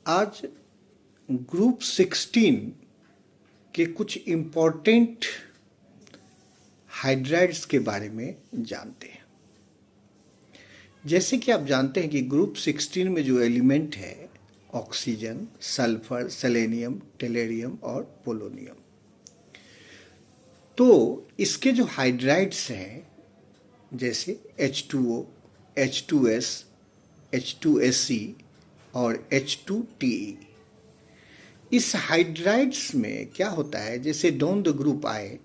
आज ग्रुप 16 के कुछ इम्पोर्टेंट हाइड्राइड्स के बारे में जानते हैं। जैसे कि आप जानते हैं कि ग्रुप 16 में जो एलिमेंट है ऑक्सीजन, सल्फर, सेलेनियम, टेलेरियम और पोलोनियम। तो इसके जो हाइड्राइड्स हैं जैसे H2O, H2S, H2SC और H2TE, इस हाइड्राइड्स में क्या होता है, जैसे डाउन द ग्रुप आए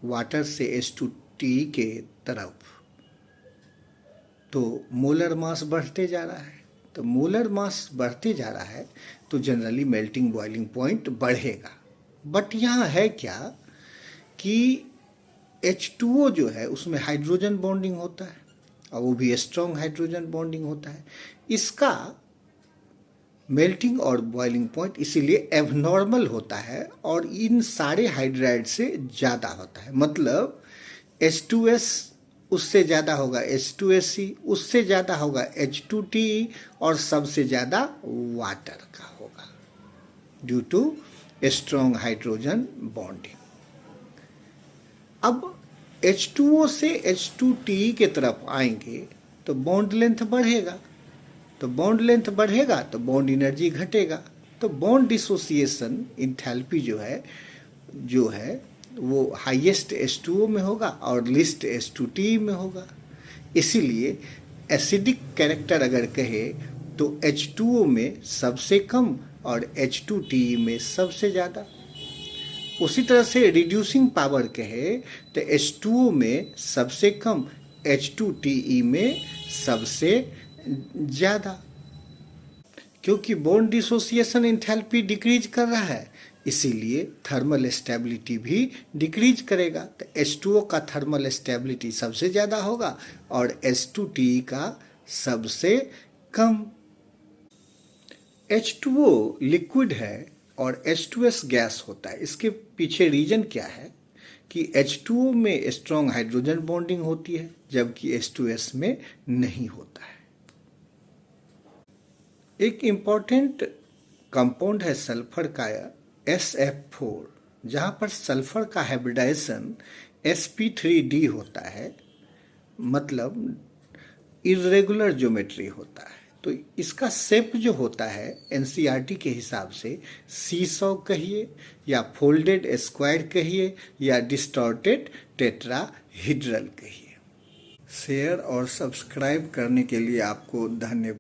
वाटर से H2TE के तरफ तो मोलर मास बढ़ते जा रहा है। तो मोलर मास बढ़ते जा रहा है तो जनरली मेल्टिंग बॉइलिंग पॉइंट बढ़ेगा। बट यहाँ है क्या कि H2O जो है उसमें हाइड्रोजन बॉन्डिंग होता है और वो भी स्ट्रॉन्ग हाइड्रोजन बॉन्डिंग होता है। इसका मेल्टिंग और बॉइलिंग पॉइंट इसीलिए एबनॉर्मल होता है और इन सारे हाइड्राइड से ज़्यादा होता है। मतलब H2S उससे ज़्यादा होगा H2SC, उससे ज़्यादा होगा H2TE और सबसे ज़्यादा वाटर का होगा due to strong hydrogen bonding. अब H2O से H2TE के तरफ आएंगे तो बॉन्ड लेंथ बढ़ेगा, तो बॉन्ड लेंथ बढ़ेगा तो बॉन्ड एनर्जी घटेगा। तो बॉन्ड डिसोसिएशन इंथैल्पी जो है वो हाईएस्ट H2O में होगा और लिस्ट H2TE में होगा। इसीलिए एसिडिक कैरेक्टर अगर कहे तो H2O में सबसे कम और H2TE में सबसे ज़्यादा। उसी तरह से रिड्यूसिंग पावर कहे तो H2O में सबसे कम, H2TE में सबसे ज़्यादा। क्योंकि बॉन्ड डिसोसिएशन एंथैल्पी डिक्रीज कर रहा है इसीलिए थर्मल स्टेबिलिटी भी डिक्रीज करेगा। तो H2O का थर्मल स्टेबिलिटी सबसे ज़्यादा होगा और H2TE का सबसे कम। H2O लिक्विड है और H2S गैस होता है। इसके पीछे रीजन क्या है कि H2O में स्ट्रॉन्ग हाइड्रोजन बॉन्डिंग होती है जबकि H2S में नहीं होता है। एक इम्पॉर्टेंट कंपाउंड है सल्फर का SF4, जहाँ पर सल्फर का हाइब्रिडाइजेशन sp3d होता है, मतलब इरेगुलर ज्योमेट्री होता है। तो इसका शेप जो होता है NCERT के हिसाब से सीसॉ कहिए या फोल्डेड स्क्वायर कहिए या डिस्टॉर्टेड टेट्राहीड्रल कहिए। शेयर और सब्सक्राइब करने के लिए आपको धन्यवाद।